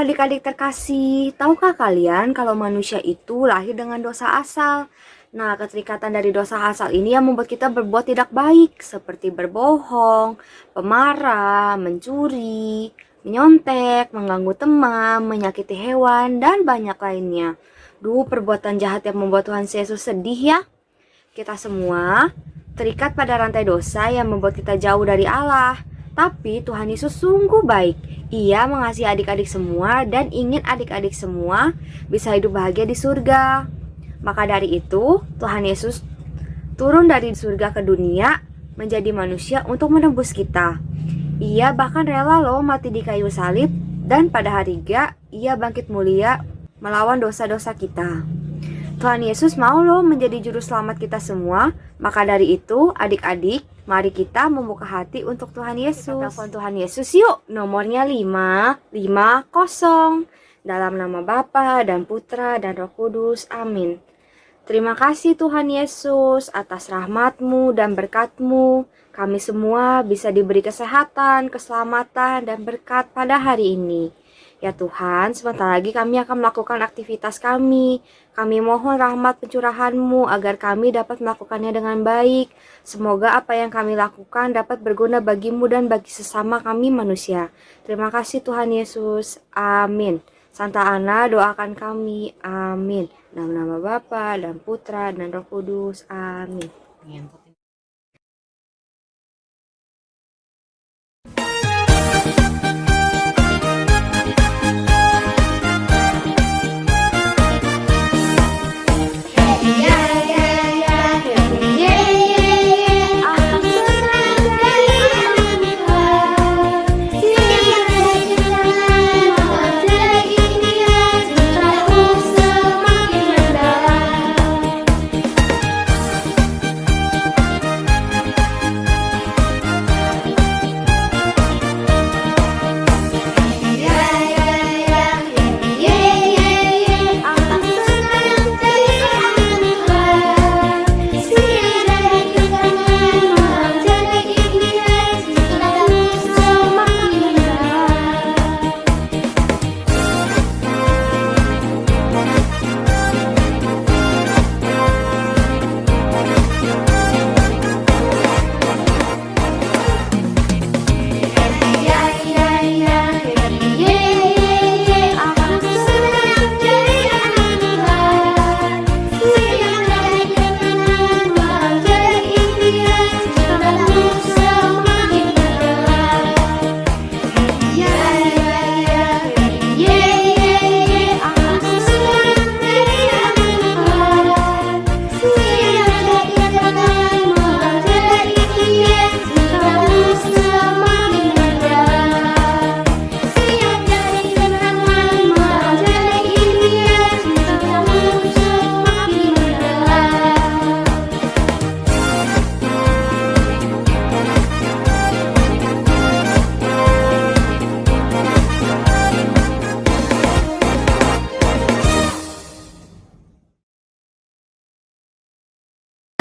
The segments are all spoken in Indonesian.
adik-adik terkasih, tahukah kalian kalau manusia itu lahir dengan dosa asal? Nah, keterikatan dari dosa asal ini yang membuat kita berbuat tidak baik, seperti berbohong, pemarah, mencuri, menyontek, mengganggu teman, menyakiti hewan, dan banyak lainnya. Duh, perbuatan jahat yang membuat Tuhan Yesus sedih ya. Kita semua terikat pada rantai dosa yang membuat kita jauh dari Allah. Tapi Tuhan Yesus sungguh baik. Ia mengasihi adik-adik semua dan ingin adik-adik semua bisa hidup bahagia di surga. Maka dari itu, Tuhan Yesus turun dari surga ke dunia menjadi manusia untuk menebus kita. Ia bahkan rela loh mati di kayu salib, dan pada hari ketiga ia bangkit mulia melawan dosa-dosa kita. Tuhan Yesus mau loh menjadi juru selamat kita semua. Maka dari itu, adik-adik, mari kita membuka hati untuk Tuhan Yesus. Kita telepon Tuhan Yesus yuk. Nomornya 550. Dalam nama Bapa dan Putra dan Roh Kudus. Amin. Terima kasih Tuhan Yesus atas rahmat-Mu dan berkat-Mu. Kami semua bisa diberi kesehatan, keselamatan, dan berkat pada hari ini. Ya Tuhan, sebentar lagi kami akan melakukan aktivitas kami. Kami mohon rahmat pencurahan-Mu agar kami dapat melakukannya dengan baik. Semoga apa yang kami lakukan dapat berguna bagi-Mu dan bagi sesama kami manusia. Terima kasih Tuhan Yesus. Amin. Santa Ana doakan kami. Amin. Dalam nama Bapa dan Putra dan Roh Kudus. Amin.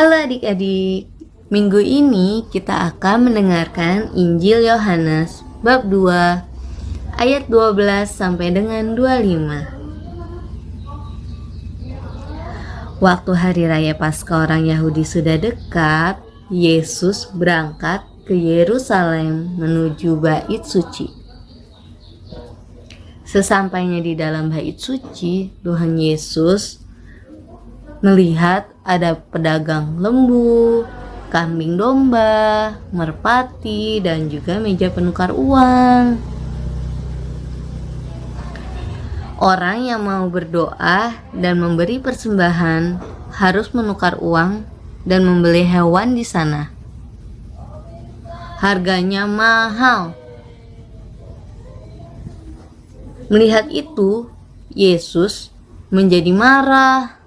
Halo adik-adik, minggu ini kita akan mendengarkan Injil Yohanes bab 2 ayat 12 sampai dengan 25. Waktu hari raya Paskah orang Yahudi sudah dekat, Yesus berangkat ke Yerusalem menuju Bait Suci. Sesampainya di dalam Bait Suci, Tuhan Yesus melihat ada pedagang lembu, kambing domba, merpati, dan juga meja penukar uang. Orang yang mau berdoa dan memberi persembahan harus menukar uang dan membeli hewan di sana. Harganya mahal. Melihat itu, Yesus menjadi marah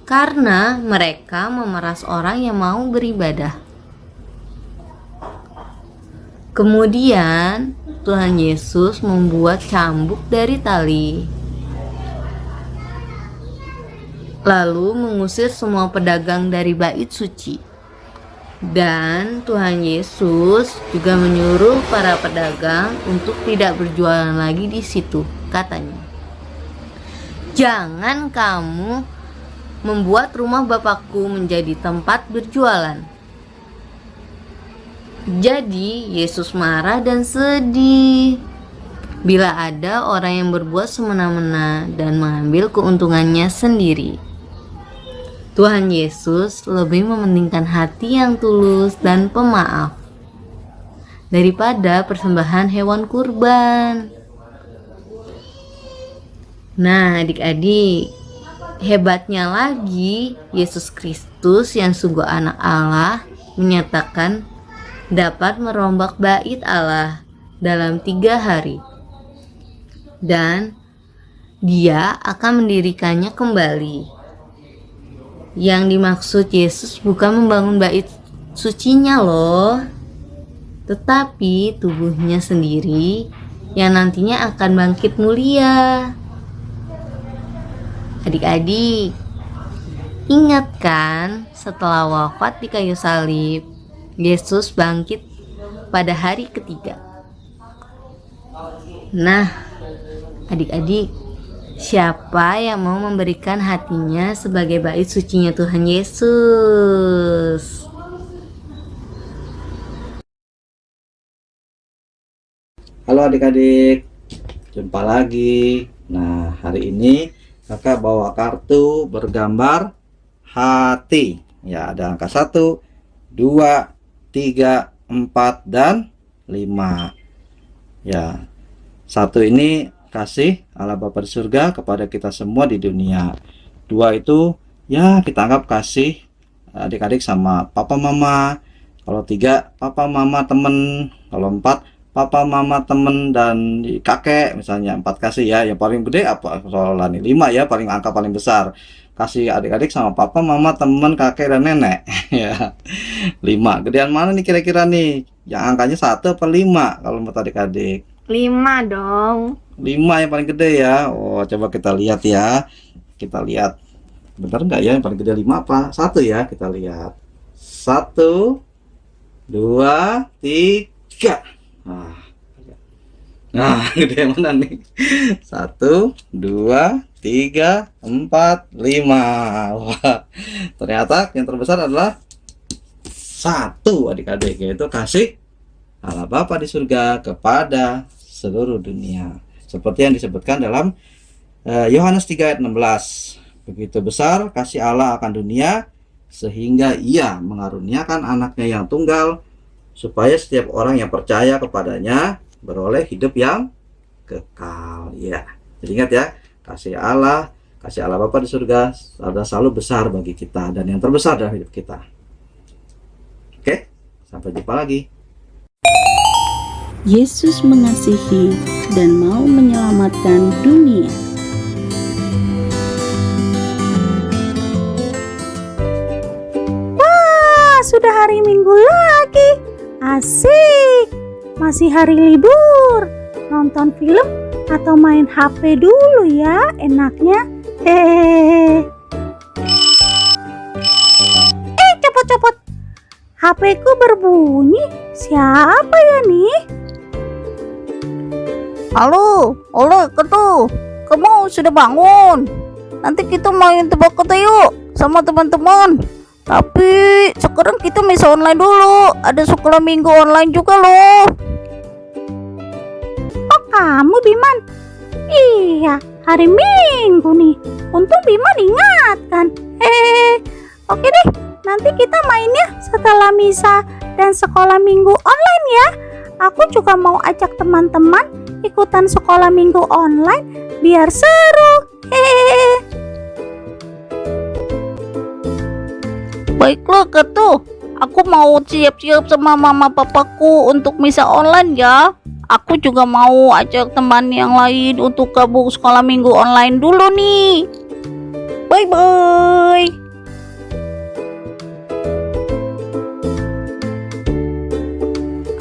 karena mereka memeras orang yang mau beribadah. Kemudian Tuhan Yesus membuat cambuk dari tali, lalu mengusir semua pedagang dari Bait Suci. Dan Tuhan Yesus juga menyuruh para pedagang untuk tidak berjualan lagi di situ. Katanya, "Jangan kamu membuat rumah Bapakku menjadi tempat berjualan." Jadi Yesus marah dan sedih bila ada orang yang berbuat semena-mena dan mengambil keuntungannya sendiri. Tuhan Yesus lebih mementingkan hati yang tulus dan pemaaf daripada persembahan hewan kurban. Nah, adik-adik, hebatnya lagi, Yesus Kristus yang sungguh anak Allah menyatakan dapat merombak bait Allah dalam 3 hari. Dan Dia akan mendirikannya kembali. Yang dimaksud Yesus bukan membangun bait sucinya loh, tetapi tubuhnya sendiri yang nantinya akan bangkit mulia. Adik-adik, ingat kan setelah wafat di kayu salib, Yesus bangkit pada hari ketiga. Nah, adik-adik, siapa yang mau memberikan hatinya sebagai bait sucinya Tuhan Yesus? Halo adik-adik, jumpa lagi. Nah, hari ini kakak bawa kartu bergambar hati. Ya, ada angka 1, 2, 3, 4, dan 5. Ya, 1 ini kasih Allah Bapa di surga kepada kita semua di dunia. 2 itu ya kita anggap kasih adik-adik sama papa mama. Kalau 3 papa mama temen. Kalau 4 papa mama temen dan kakek misalnya. 4 kasih ya. Yang paling gede apa soalnya nih? 5 ya, paling angka paling besar. Kasih adik-adik sama papa mama temen kakek dan nenek. Ya, 5. Gedean mana nih kira-kira nih? Yang angkanya 1 apa 5 kalau menurut adik-adik? 5 dong. 5 yang paling gede ya. Oh, coba kita lihat ya. Kita lihat. Benar nggak ya yang paling gede 5 apa? 1 ya, kita lihat. 1, 2, 3. Nah, gede yang mana nih? 1, 2, 3, 4, 5. Wah, ternyata yang terbesar adalah 1 adik-adik, yaitu kasih Allah Bapa di surga kepada seluruh dunia. Seperti yang disebutkan dalam Yohanes 3 ayat 16. Begitu besar kasih Allah akan dunia sehingga Ia mengaruniakan anaknya yang tunggal supaya setiap orang yang percaya kepadanya beroleh hidup yang kekal. Ya, jadi ingat ya, kasih Allah Bapa di surga adalah selalu besar bagi kita dan yang terbesar dalam hidup kita. Oke, sampai jumpa lagi. Yesus mengasihi dan mau menyelamatkan dunia. Wah, sudah hari Minggu lagi. Asik. Masih hari libur. Nonton film atau main HP dulu ya, enaknya. Copot. HP ku berbunyi. Siapa ya nih? Halo, Ketu, kamu sudah bangun? Nanti kita main tebak-tebak yuk sama teman-teman. Tapi sekarang kita bisa online dulu. Ada sekolah minggu online juga loh. Oh, kamu Biman? Iya, hari Minggu nih. Untung Biman ingatkan. Oke deh, nanti kita mainnya setelah misa dan sekolah minggu online ya. Aku juga mau ajak teman-teman ikutan sekolah minggu online biar seru. Baiklah Ketu, aku mau siap-siap sama mama papaku untuk misa online ya. Aku juga mau ajak teman yang lain untuk gabung sekolah minggu online dulu nih. Bye-bye.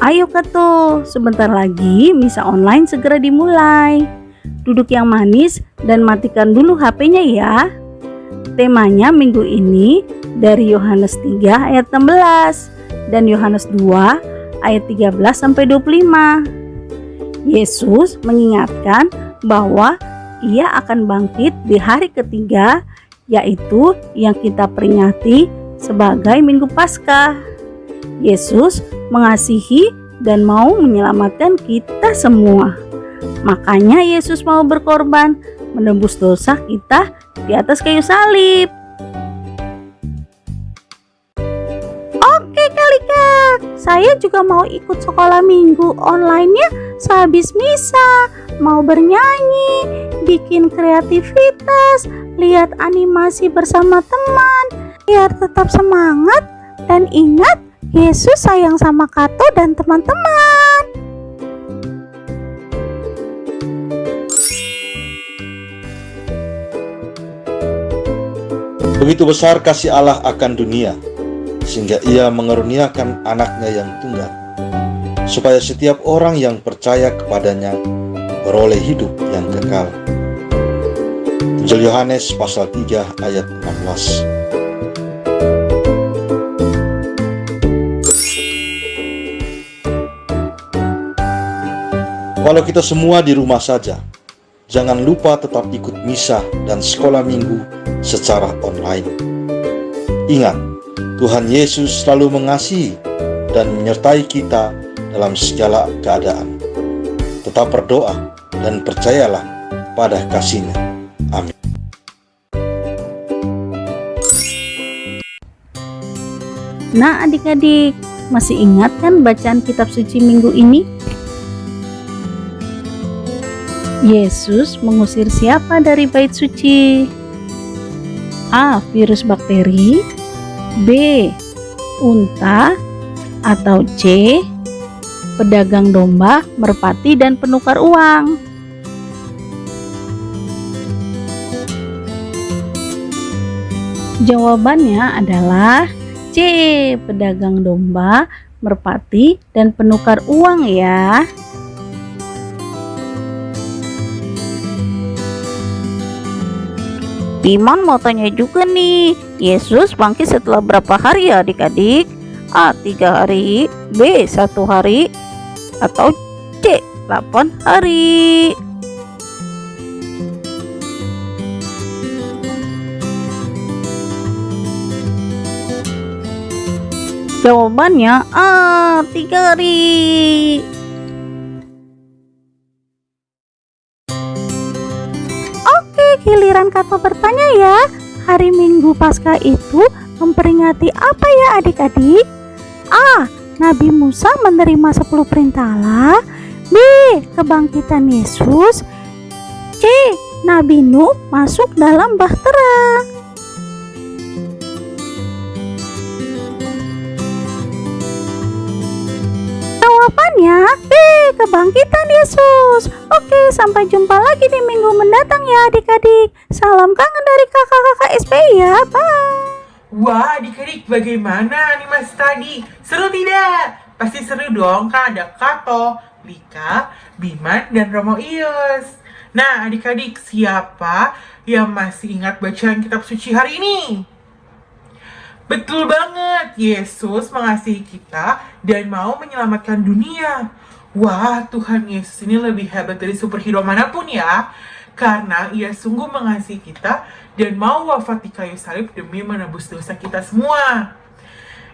Ayo Ketu, sebentar lagi misa online segera dimulai. Duduk yang manis dan matikan dulu HP-nya ya. Temanya minggu ini dari Yohanes 3 ayat 16. dan Yohanes 2 ayat 13 sampai 25. Yesus mengingatkan bahwa Ia akan bangkit di hari ketiga, yaitu yang kita peringati sebagai Minggu Paskah. Yesus mengasihi dan mau menyelamatkan kita semua. Makanya Yesus mau berkorban menebus dosa kita di atas kayu salib. Oke Kalika, saya juga mau ikut sekolah minggu online-nya sehabis misa. Mau bernyanyi, bikin kreativitas, lihat animasi bersama teman, biar tetap semangat dan ingat Yesus sayang sama Kato dan teman-teman. Begitu besar kasih Allah akan dunia, sehingga Ia mengaruniakan anaknya yang tunggal, supaya setiap orang yang percaya kepadanya beroleh hidup yang kekal. Injil Yohanes pasal 3 ayat 16. Walau kita semua di rumah saja, jangan lupa tetap ikut misa dan sekolah minggu secara online. Ingat, Tuhan Yesus selalu mengasihi dan menyertai kita dalam segala keadaan. Tetap berdoa dan percayalah pada kasih-Nya. Amin. Nah adik-adik, masih ingat kan bacaan kitab suci minggu ini? Yesus mengusir siapa dari bait suci? A. Virus bakteri, B. unta, atau C. pedagang domba, merpati, dan penukar uang. Jawabannya adalah C. pedagang domba, merpati, dan penukar uang ya. Iman mau tanya juga nih, Yesus bangkit setelah berapa hari ya adik-adik? A. 3 hari, B. 1 hari, atau C. 8 hari. Jawabannya A. 3 hari. Giliran Kato bertanya ya, hari Minggu Paskah itu memperingati apa ya adik-adik? A. Nabi Musa menerima 10 perintah Allah, B. kebangkitan Yesus, C. Nabi Nuh masuk dalam bahtera. Jawabannya B. kebangkitan Yesus. Oke, sampai jumpa lagi di minggu mendatang ya adik-adik. Salam kangen dari kakak-kakak SPI ya. Bye. Wah, adik-adik, bagaimana animasi tadi? Seru tidak? Pasti seru dong, kan ada Kato, Lika, Biman, dan Romo Ius. Nah, adik-adik, siapa yang masih ingat bacaan kitab suci hari ini? Betul banget, Yesus mengasihi kita dan mau menyelamatkan dunia. Wah, Tuhan Yesus ini lebih hebat dari superhero manapun ya. Karena Ia sungguh mengasihi kita dan mau wafat di kayu salib demi menebus dosa kita semua.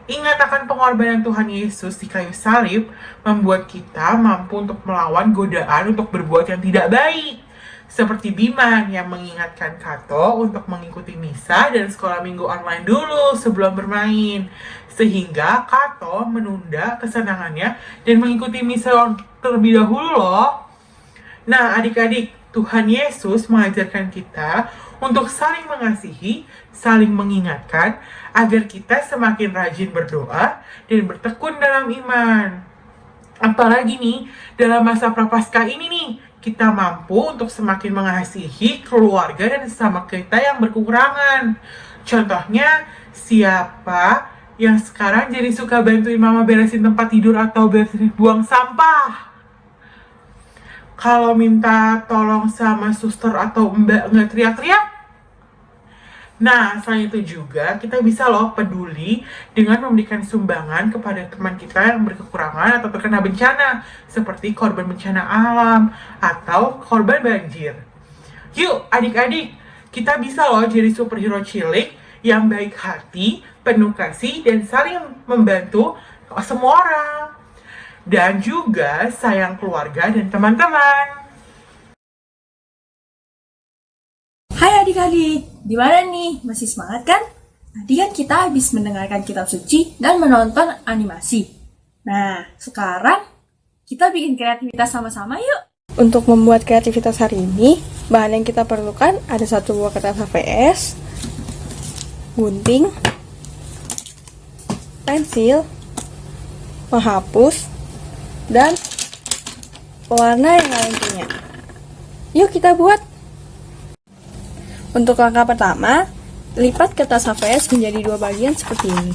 Ingat akan pengorbanan Tuhan Yesus di kayu salib membuat kita mampu untuk melawan godaan untuk berbuat yang tidak baik. Seperti Biman yang mengingatkan Kato untuk mengikuti misa dan sekolah minggu online dulu sebelum bermain. Sehingga Kato menunda kesenangannya dan mengikuti misa terlebih dahulu loh. Nah adik-adik, Tuhan Yesus mengajarkan kita untuk saling mengasihi, saling mengingatkan, agar kita semakin rajin berdoa dan bertekun dalam iman. Apalagi nih, dalam masa prapaskah ini nih, kita mampu untuk semakin mengasihi keluarga dan sesama kita yang berkekurangan. Contohnya, siapa yang sekarang jadi suka bantuin mama beresin tempat tidur atau buang sampah? Kalau minta tolong sama suster atau mbak nggak teriak-teriak? Nah, selain itu juga kita bisa loh peduli dengan memberikan sumbangan kepada teman kita yang berkekurangan atau terkena bencana, seperti korban bencana alam atau korban banjir. Yuk adik-adik, kita bisa loh jadi superhero cilik yang baik hati, penuh kasih, dan saling membantu semua orang. Dan juga sayang keluarga dan teman-teman. Hai adik-adik, gimana nih? Masih semangat kan? Tadi kan kita habis mendengarkan kitab suci dan menonton animasi. Nah, sekarang kita bikin kreativitas sama-sama yuk. Untuk membuat kreativitas hari ini, bahan yang kita perlukan ada 1 buah kertas HVS, gunting, pensil, penghapus, dan pewarna yang kalian punya. Yuk kita buat! Untuk langkah pertama, lipat kertas HVS menjadi 2 bagian seperti ini.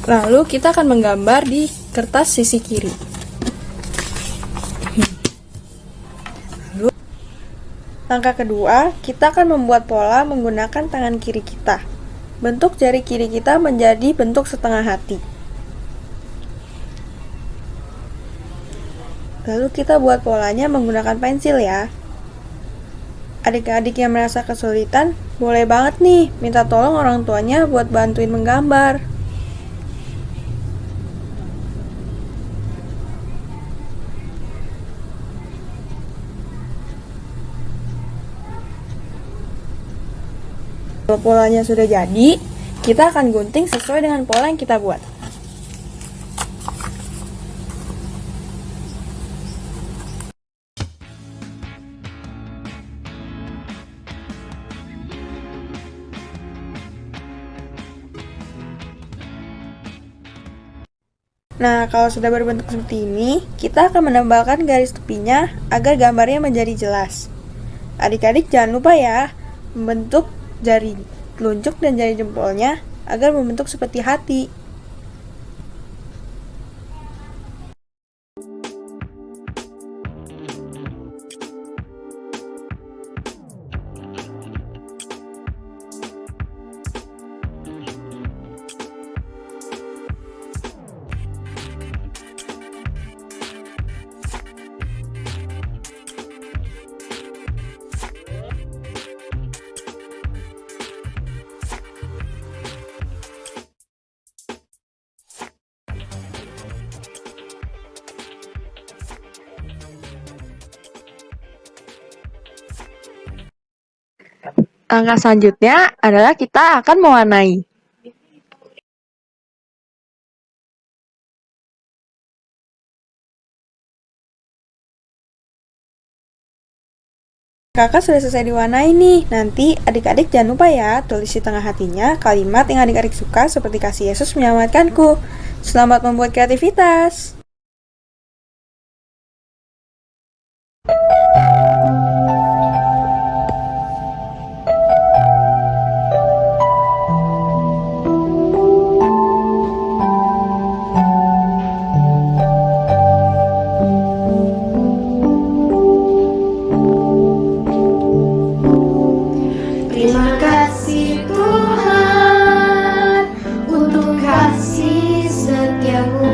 Lalu kita akan menggambar di kertas sisi kiri. Langkah kedua, kita akan membuat pola menggunakan tangan kiri kita. Bentuk jari kiri kita menjadi bentuk setengah hati. Lalu kita buat polanya menggunakan pensil ya. Adik-adik yang merasa kesulitan, boleh banget nih minta tolong orang tuanya buat bantuin menggambar. Kalau polanya sudah jadi, kita akan gunting sesuai dengan pola yang kita buat. Nah, kalau sudah berbentuk seperti ini, kita akan menambahkan garis tepinya agar gambarnya menjadi jelas. Adik-adik jangan lupa ya, membentuk jari telunjuk dan jari jempolnya agar membentuk seperti hati. Langkah selanjutnya adalah kita akan mewarnai. Kakak sudah selesai diwarnai nih. Nanti adik-adik jangan lupa ya, tulis di tengah hatinya kalimat yang adik-adik suka seperti kasih Yesus menyelamatkanku. Selamat membuat kreativitas. Terima kasih Tuhan untuk kasih setiamu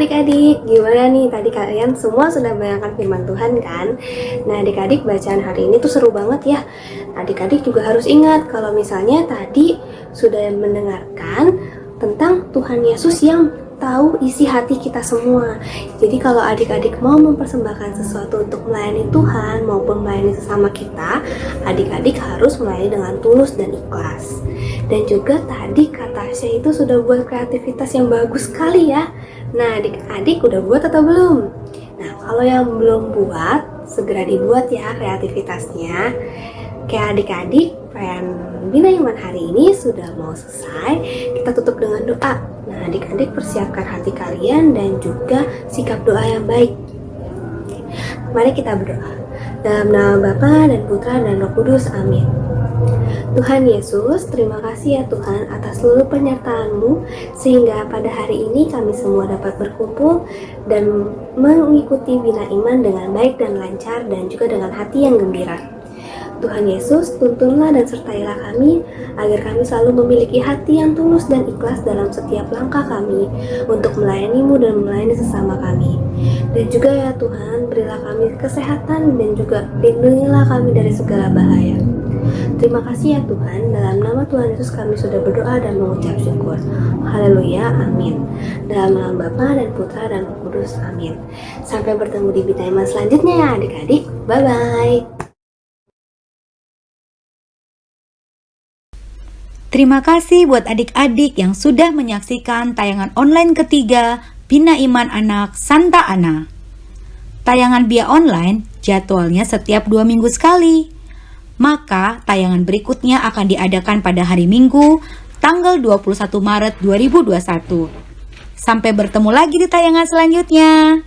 adik-adik, gimana nih tadi kalian semua sudah mendengarkan firman Tuhan kan? Nah adik-adik, bacaan hari ini tuh seru banget ya. Adik-adik juga harus ingat kalau misalnya tadi sudah mendengarkan tentang Tuhan Yesus yang tahu isi hati kita semua. Jadi kalau adik-adik mau mempersembahkan sesuatu untuk melayani Tuhan maupun melayani sesama kita, adik-adik harus melayani dengan tulus dan ikhlas. Dan juga tadi Kak Tasya itu sudah buat kreativitas yang bagus sekali ya. Nah adik-adik udah buat atau belum? Nah kalau yang belum buat, segera dibuat ya kreativitasnya. Kayak adik-adik, perayaan Bina Iman hari ini sudah mau selesai. Kita tutup dengan doa. Nah adik-adik persiapkan hati kalian dan juga sikap doa yang baik. Mari kita berdoa. Dalam nama Bapa dan Putra dan Roh Kudus, amin. Tuhan Yesus, terima kasih ya Tuhan atas seluruh penyertaan-Mu sehingga pada hari ini kami semua dapat berkumpul dan mengikuti Bina Iman dengan baik dan lancar dan juga dengan hati yang gembira. Tuhan Yesus, tuntunlah dan sertailah kami agar kami selalu memiliki hati yang tulus dan ikhlas dalam setiap langkah kami untuk melayani-Mu dan melayani sesama kami. Dan juga ya Tuhan, berilah kami kesehatan dan juga lindungilah kami dari segala bahaya. Terima kasih ya Tuhan, dalam nama Tuhan Yesus kami sudah berdoa dan mengucap syukur. Haleluya, amin. Dalam nama Bapa dan Putra dan Roh Kudus, amin. Sampai bertemu di Bina Iman selanjutnya ya adik-adik. Bye-bye. Terima kasih buat adik-adik yang sudah menyaksikan tayangan online ketiga Bina Iman Anak Santa Ana. Tayangan BIA Online jadwalnya setiap 2 minggu sekali. Maka tayangan berikutnya akan diadakan pada hari Minggu, tanggal 21 Maret 2021. Sampai bertemu lagi di tayangan selanjutnya.